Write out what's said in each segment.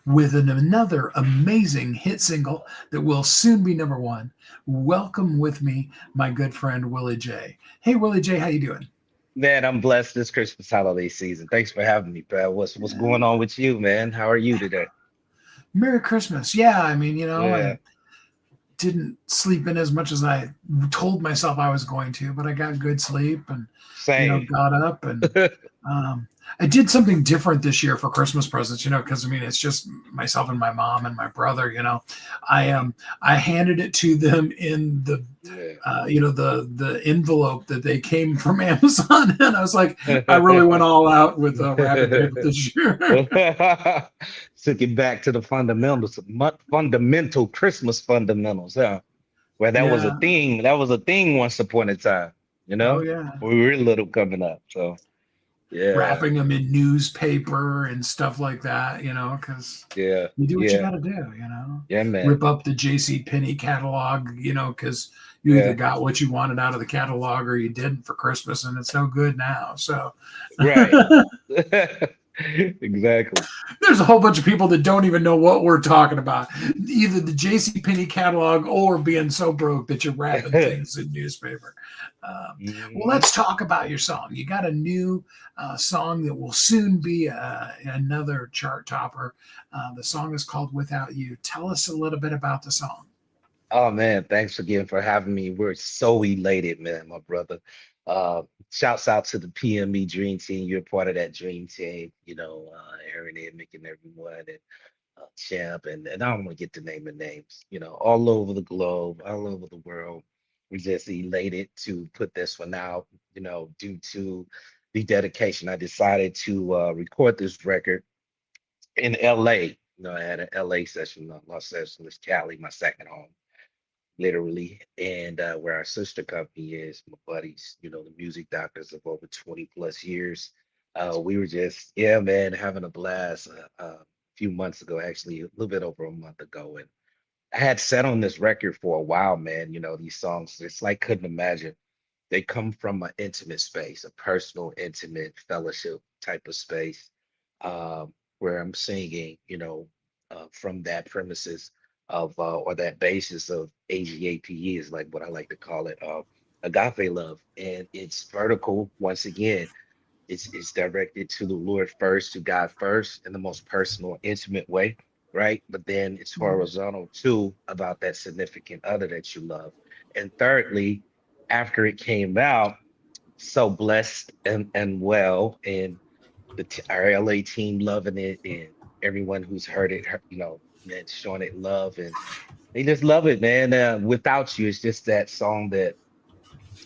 with another amazing hit single that will soon be number one. Welcome with me, my good friend Willie J. Hey, Willie J, how you doing? Man, I'm blessed this Christmas holiday season. Thanks for having me, pal. What's going on with you, man? How are you today? Merry Christmas. Yeah, Yeah, I didn't sleep in as much as I told myself I was going to, but I got good sleep and, same. got up and um, I did something different this year for Christmas presents, because it's just myself and my mom and my brother, I handed it to them in the Yeah. the envelope that they came from Amazon, and I was like, I really went all out with wrapping paper this year. Took it back to the fundamentals, fundamental Christmas fundamentals, huh? Where that was a Yeah. thing. That was a thing once upon a time, you Oh know? yeah. We were little coming up. So yeah, Wrapping them in newspaper and stuff like that, because yeah, you do what you yeah, got to do, yeah, man. rip up the J.C. Penney catalog, because you either Yeah, got what you wanted out of the catalog or you didn't for Christmas, and it's no good now. So right. Exactly. there's a whole bunch of people that don't even know what we're talking about, either the J.C. Penney catalog or being so broke that you're wrapping things in newspaper. Well, Mhm. let's talk about your song. You got a new song that will soon be another chart topper. The song is called Without You. Tell us a little bit about the song. Oh man, thanks again for having me. We're so elated, man, my brother. Uh, Shouts out to the PME Dream Team. You're part of that Dream Team, Aaron, Mick, and everyone, and Champ, and I don't want to get the name of names, all over the globe, all over the world. We're just elated to put this one out, due to the dedication. I decided to record this record in LA. I had an LA session, Los Angeles, Cali, my second home, literally, and where our sister company is, my buddies, the music doctors of over 20 plus years. We were just, yeah, man, having a blast a few months ago, actually, a little bit over a month ago. And I had sat on this record for a while, man. These songs, it's like couldn't imagine. They come from an intimate space, a personal, intimate fellowship type of space, where I'm singing, from that premises of, or that basis of AGAPE is like what I like to call it, agape love. And it's vertical once again. It's directed to the Lord first, to God first, in the most personal, intimate way, right? But then it's horizontal too, about that significant other that you love. And thirdly, after it came out, so blessed and well, and our LA team loving it, and everyone who's heard it, man, showing it love, and they just love it, man. Without You, it's just that song that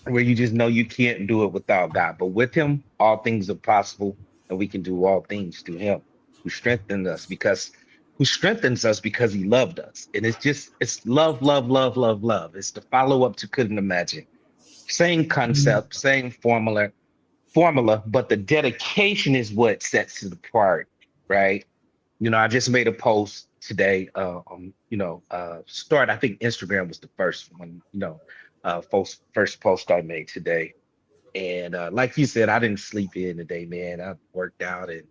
where you just know you can't do it without God. But with Him, all things are possible, and we can do all things through Him who strengthens us because He loved us. And it's love, love, love, love, love. It's the follow up to Couldn't Imagine. Same Mm. concept, same formula, but the dedication is what sets it apart, right? I just made a post today, I think Instagram was the first one, first post I made today. And like you said, I didn't sleep in today, man. I worked out, and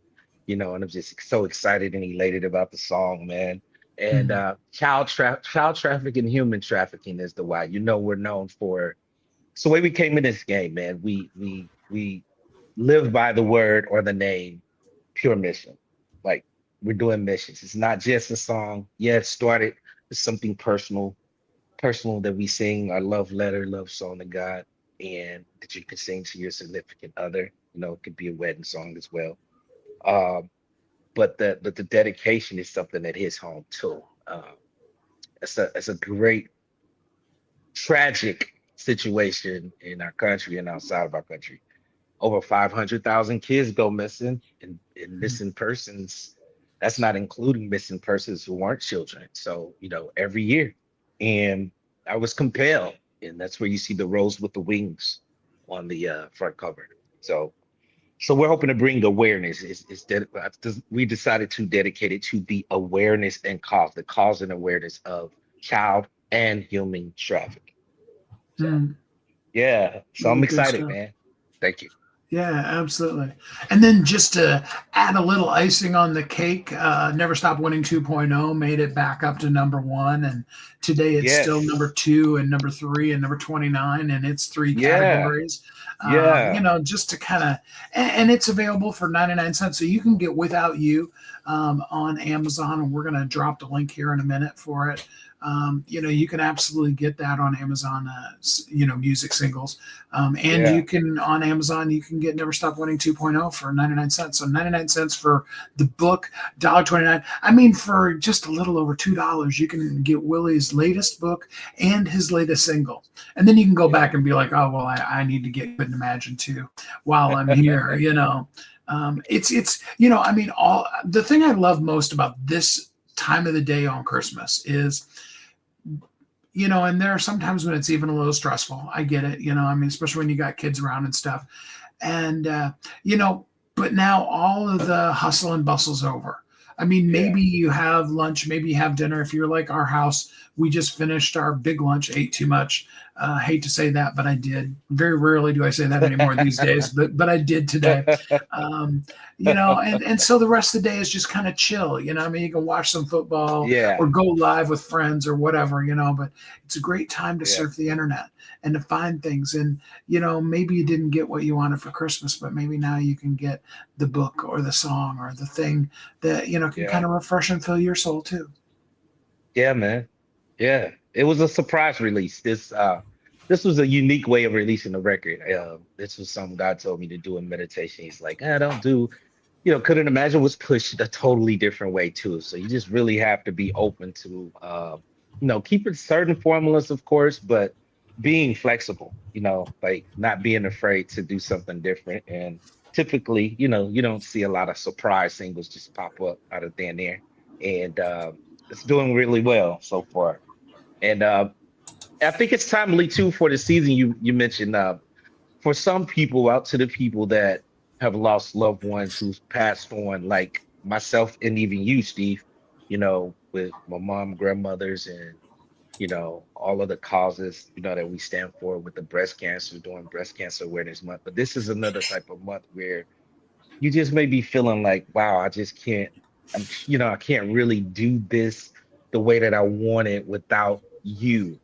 I'm just so excited and elated about the song, man. And Mm. child trafficking, human trafficking is the why. We're known for. So the way we came in this game, man, we live by the word or the name pure mission. Like, we're doing missions. It's not just a song. Yeah, it started with something personal that we sing, our love letter, love song to God, and that you can sing to your significant other. It could be a wedding song as well. Um, but the dedication is something that hits home too. It's a great tragic situation in our country and outside of our country. Over 500,000 kids go missing, and Mm. missing persons. That's not including missing persons who aren't children. So, every year. And I was compelled, and that's where you see the rose with the wings on the front cover. So, so we're hoping to bring awareness. We decided to dedicate it to the awareness and the cause and awareness of child and human trafficking. So, Mm. yeah. So I'm Really good excited, stuff. man. Thank you. Yeah, absolutely. And then just to add a little icing on the cake, Never Stop Winning 2.0 made it back up to number one. And today it's still number Yes. two and number three and number 29 in its three Yeah. categories. Yeah. Just to kind of, and it's available for 99 cents. So you can get Without You on Amazon. And we're going to drop the link here in a minute for it. You can absolutely get that on Amazon, music singles. And you Yeah. can on Amazon, you can get Never Stop Winning 2.0 for 99 cents. So 99 cents for the book, $1.29. I mean, for just a little over $2, you can get Willie's latest book and his latest single. And then you can go Yeah. back and be like, oh, well, I need to get Couldn't Imagine too while I'm here. All the thing I love most about this time of the day on Christmas is and there are some times when it's even a little stressful. I get it, especially when you got kids around and stuff. And, but now all of the hustle and bustle's over. I mean, Yeah. maybe you have lunch, maybe you have dinner. If you're like our house, we just finished our big lunch, ate too much. Hate to say that, but I did. Very rarely do I say that anymore these days, but I did today. Um, and so the rest of the day is just kind of chill. I mean, you can watch some football Yeah. or go live with friends or whatever, but it's a great time to Yeah. surf the internet and to find things. And, maybe you didn't get what you wanted for Christmas, but maybe now you can get the book or the song or the thing that, can Yeah. kind of refresh and fill your soul too. Yeah, man. Yeah. It was a surprise release. This was a unique way of releasing the record. This was something God told me to do in meditation. He's like, I don't do, Couldn't Imagine was pushed a totally different way too. So you just really have to be open to keeping certain formulas, of course, but being flexible, like not being afraid to do something different. And typically, you don't see a lot of surprise singles just pop up out of thin air. And it's doing really well so far. And I think it's timely too for the season you mentioned. For some people, out to the people that have lost loved ones who's passed on, like myself and even you, Steve, with my mom, grandmothers, and all of the causes, that we stand for with the breast cancer, during Breast Cancer Awareness Month. But this is another type of month where you just may be feeling like, wow, I just can't, I can't really do this the way that I want it without you.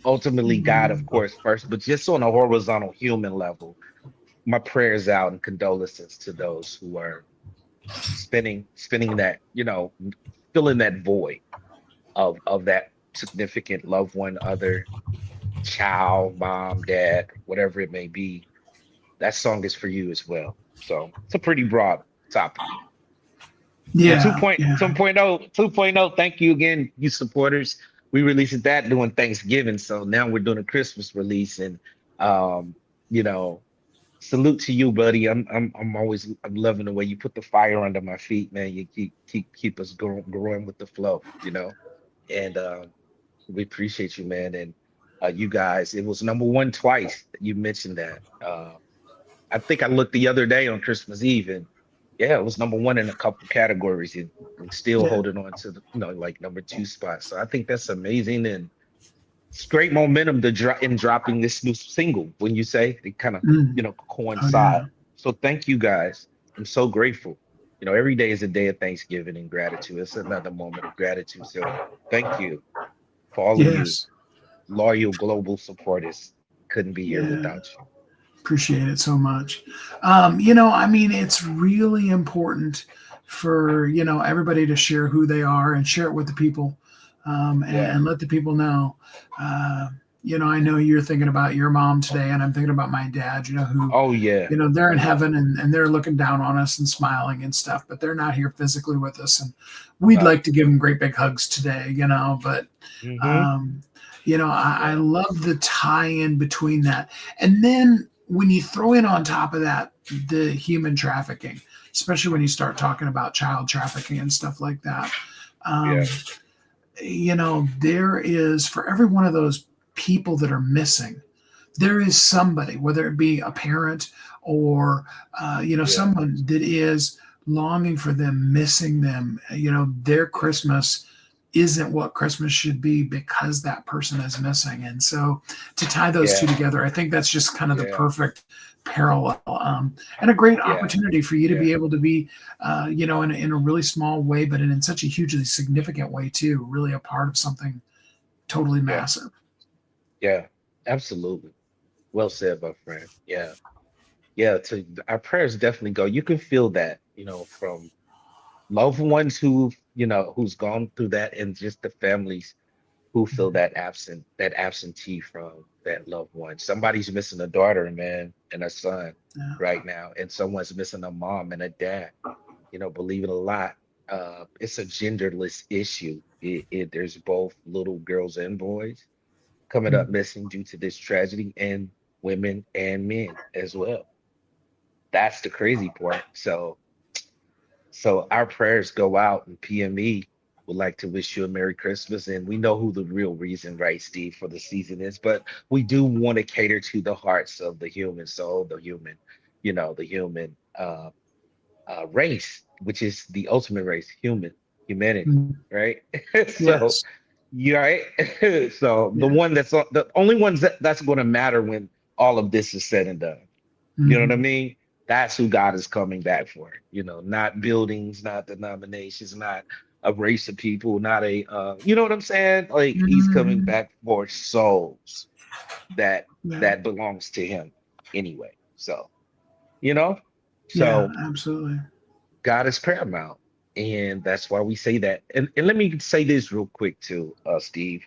Ultimately, God, of Mm, course, first, but just on a horizontal human level, my prayers out and condolences to those who are spinning that, filling that void of that significant loved one, other child, mom, dad, whatever it may be. That song is for you as well. So it's a pretty broad topic. And yeah, yeah, 2.0, thank you again, you supporters. We released that during Thanksgiving. So now we're doing a Christmas release. And um, you know, salute to you, buddy. I'm loving the way you put the fire under my feet, man. You keep us growing with the flow. And we appreciate you, man. And you guys, it was number one twice. You mentioned that. I think I looked the other day on Christmas Eve, and yeah, it was number one in a couple categories, and still yeah. holding on to the like number two spot. So I think that's amazing, and it's great momentum to drop in dropping this new single. When you say they kind of Mm, oh coincide. yeah, So thank you guys. I'm so grateful. Every day is a day of Thanksgiving and gratitude. It's another moment of gratitude. So thank you for all of you yes, loyal global supporters. Couldn't be here yeah. without you. Appreciate it so much. I mean, it's really important for everybody to share who they are and share it with the people, Yeah. and let the people know. Uh, I know you're thinking about your mom today, and I'm thinking about my dad. Who Oh yeah. they're Oh in yeah. heaven and they're looking down on us and smiling and stuff, but they're not here physically with us. And we'd Right. like to give them great big hugs today, but Mm-hmm. um, I Yeah. love the tie in between that. And then when you throw in on top of that the human trafficking, especially when you start talking about child trafficking and stuff like that, um, Yeah. there is for every one of those people that are missing, there is somebody, whether it be a parent or Yeah. someone that is longing for them, missing them. Their Yeah. Christmas isn't what Christmas should be because that person is missing. And so to tie those two Yeah. together, I think that's just kind of the Yeah. parallel, and a great Yeah, opportunity for you to yeah, be able to be, in a really small way, but in such a hugely significant way too, really a part of something totally yeah, massive. yeah. Absolutely. Well said, my friend. Yeah. Yeah. To our prayers definitely go. You can feel that, from loved ones who's gone through that, and just the families who feel that absentee from that loved one. Somebody's missing a daughter, man, and a son Yeah. right now, and someone's missing a mom and a dad. Believe it or not, it's a genderless issue. There's both little girls and boys coming up Mm. missing due to this tragedy, and women and men as well. That's the crazy part. So our prayers go out, and PME would like to wish you a Merry Christmas. And we know who the real reason, right, Steve, for the season is, but we do want to cater to the hearts of the human soul, the human race, which is the ultimate race, humanity, Mm. right? So Yes. you're right. So the Yeah. one the only ones that's going to matter when all of this is said and done. You know what I Mhm. mean? That's who God is coming back for. Not buildings, not denominations, not a race of people, not you know what I'm saying? Like he's coming Mhm. back for souls that Yeah. that belongs to him anyway. So, you know, Yeah. so Absolutely. God is paramount. And that's why we say that. And let me say this real quick too, Steve.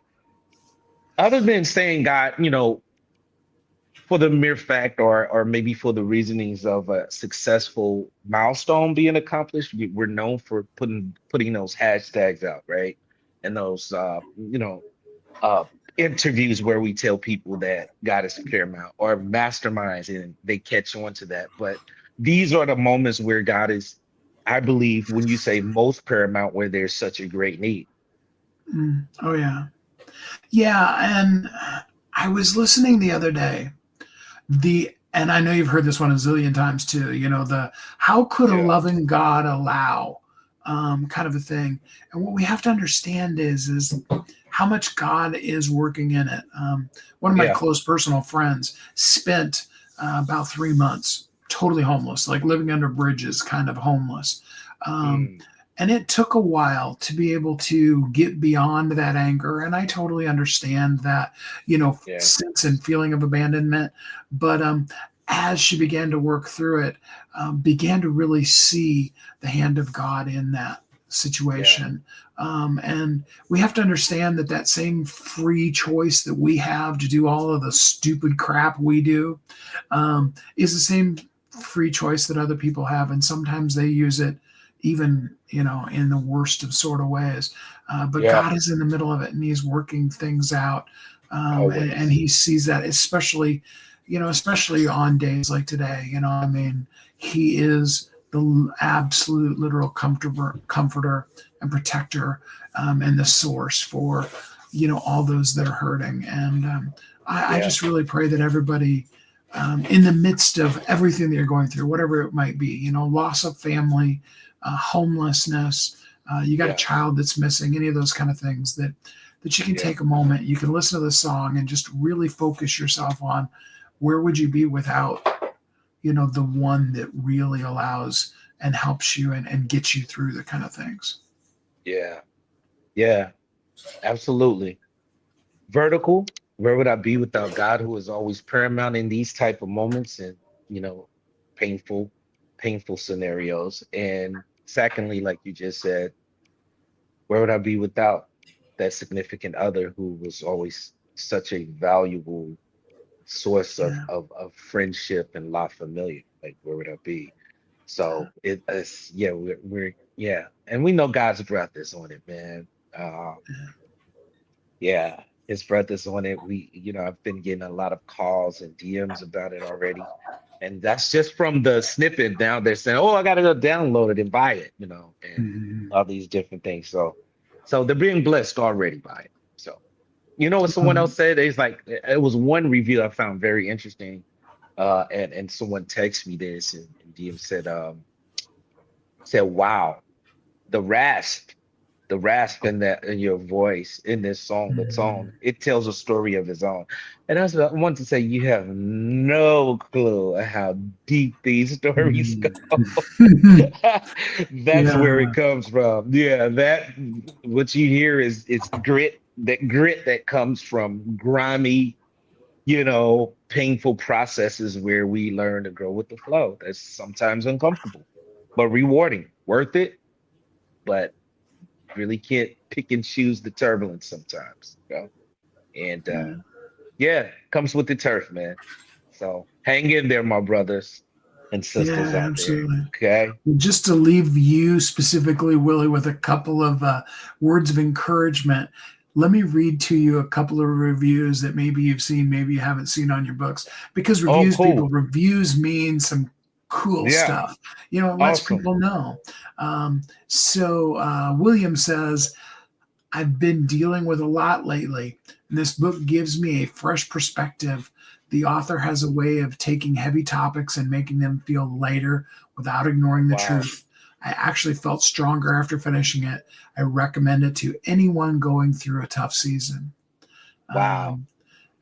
Other than saying God, for the mere fact, or maybe for the reasonings of a successful milestone being accomplished, we're known for putting those hashtags out, right? And those uh interviews where we tell people that God is paramount, or masterminds, and they catch on to that. But these are the moments where God is, I believe, when you say most paramount, where there's such a great need. Mm. Oh yeah. Yeah. And I was listening the other day. And I know you've heard this one a zillion times too. The how could a Yeah, loving God allow, kind of a thing. And what we have to understand is how much God is working in it. One of my yeah, close personal friends spent about 3 months totally homeless, like living under bridges, kind of homeless. Um, mm, and it took a while to be able to get beyond that anger. And I totally understand that, yeah, sense and feeling of abandonment. But as she began to work through it, began to really see the hand of God in that yeah, situation. And we have to understand that that same free choice that we have to do all of the stupid crap we do, is the same free choice that other people have. And sometimes they use it even, in the worst of sort of ways. But yeah, God is in the middle of it, and he's working things out. And always. he sees that, especially on days like today. I mean, he is the absolute literal comforter and protector, and the source for, all those that are hurting. And I Yeah, just really pray that everybody, in the midst of everything that you're going through, whatever it might be, loss of family, homelessness, you got a yeah, child that's missing, any of those kind of things, that you can yeah, take a moment, you can listen to the song and just really focus yourself on where would you be without, the one that really allows and helps you and gets you through the kind of things. yeah, yeah, absolutely. Vertical, where would I be without God, who is always paramount in these type of moments, and you know, painful, painful scenarios? And secondly, like you just said, where would I be without that significant other who was always such a valuable source of Yeah. of friendship and la familia? Like, where would I be? So it's, yeah, we're yeah, and we know God's breath is on it, man. Uh, yeah, his breath is on it. I've been getting a lot of calls and DMs about it already. And that's just from the snippet down there saying, oh, I gotta go download it and buy it, and Mhm. all these different things. So they're being blessed already by it. So, what someone else Um, said? It's like, it was one review I found very interesting. And someone texted me this, and DM said, wow, the rasp the rasp in that in your voice in this song, the Mhm. song, it tells a story of its own. And that's what I want to say. You have no clue how deep these stories go. Mhm. That's Yeah, where it comes from. Yeah, that what you hear is it's grit that comes from grimy, painful processes where we learn to grow with the flow. That's sometimes uncomfortable, but rewarding, worth it, but really can't pick and choose the turbulence sometimes, And yeah, comes with the turf, man. So hang in there, my brothers and sisters yeah, out there. absolutely. Okay. Just to leave you specifically, Willie, with a couple of words of encouragement, let me read to you a couple of reviews that maybe you've seen, maybe you haven't seen on your books. Because Oh, people, cool. reviews mean some cool Yeah. stuff. It lets Awesome. people know. William says, I've been dealing with a lot lately, and this book gives me a fresh perspective. The author has a way of taking heavy topics and making them feel lighter without ignoring the Wow. truth. I actually felt stronger after finishing it. I recommend it to anyone going through a tough season. Wow. Um,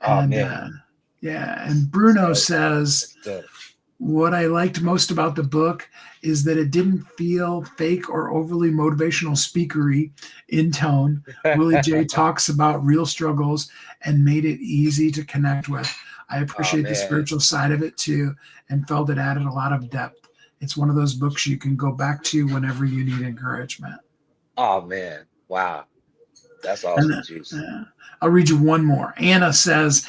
Oh and man. yeah, and That's Bruno dope. says, That's dope. what I liked most about the book is that it didn't feel fake or overly motivational speakery in tone. Willie J talks about real struggles and made it easy to connect with. I Oh appreciate the man. spiritual side of it too and felt it added a lot of depth. It's one of those books you can go back to whenever you need encouragement. Oh man. Wow. That's And awesome, Juice. I'll read you one more. Anna says,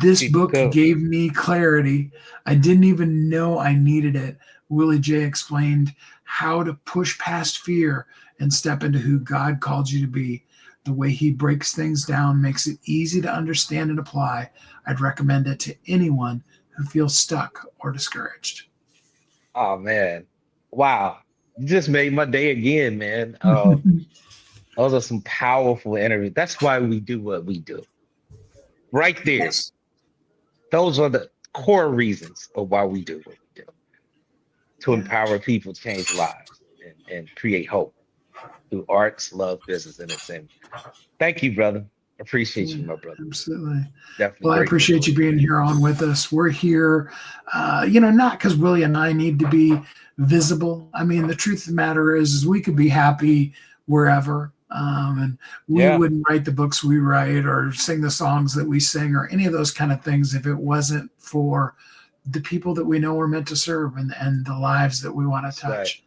this book Cool. gave me clarity. I didn't even know I needed it. Willie J explained how to push past fear and step into who God called you to be. The way he breaks things down makes it easy to understand and apply. I'd recommend it to anyone who feels stuck or discouraged. Oh man. Wow. You just made my day again, man. Those are some powerful interviews. That's why we do what we do. Right there. Yes. Those are the core reasons of why we do what we do. To Yeah. empower people, change lives, and create hope through arts, love, business, and entertainment. Thank you, brother. Appreciate Yeah, you, my brother. absolutely. Definitely Well, I grateful appreciate for you you, being man. here on with us. We're here, not because Willie and I need to be visible. I mean, the truth of the matter is we could be happy wherever. And we Yeah, wouldn't write the books we write or sing the songs that we sing or any of those kind of things if it wasn't for the people that we know we're meant to serve and the lives that we want to that's right. touch.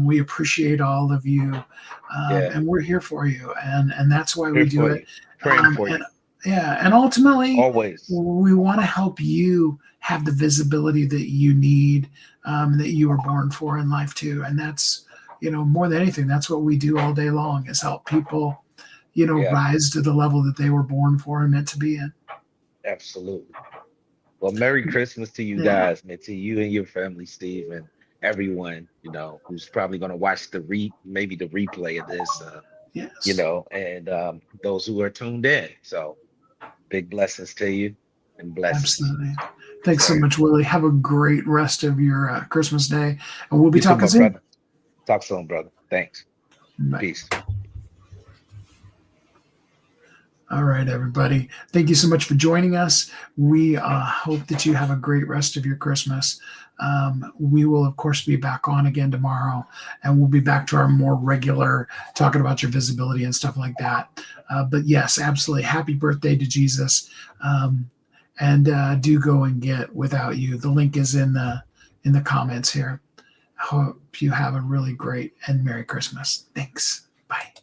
We appreciate all of you, Yeah, and we're here for you, and that's why we here do for it. you. Praying for And you. yeah, and ultimately, Always. we want to help you have the visibility that you need, that you were born for in life too. And that's, more than anything, that's what we do all day long is help people, Yeah, rise to the level that they were born for and meant to be in. absolutely. Well, Merry Christmas to you Yeah. guys, man, to you and your family, Steve, and everyone, who's probably gonna watch maybe the replay of this, Yes. and those who are tuned in. So big blessings to you and blessings. Absolutely. Yes, Thanks so sir. much, Willie. Have a great rest of your Christmas day, and we'll be You too, talking my soon. brother. Talk soon, brother. Thanks. Bye. Peace. All right, everybody. Thank you so much for joining us. We hope that you have a great rest of your Christmas. We will, of course, be back on again tomorrow, and we'll be back to our more regular talking about your visibility and stuff like that. But yes, absolutely. Happy birthday to Jesus. And do go and get Without You. The link is in the comments here. Hope you have a really great and Merry Christmas. Thanks. Bye.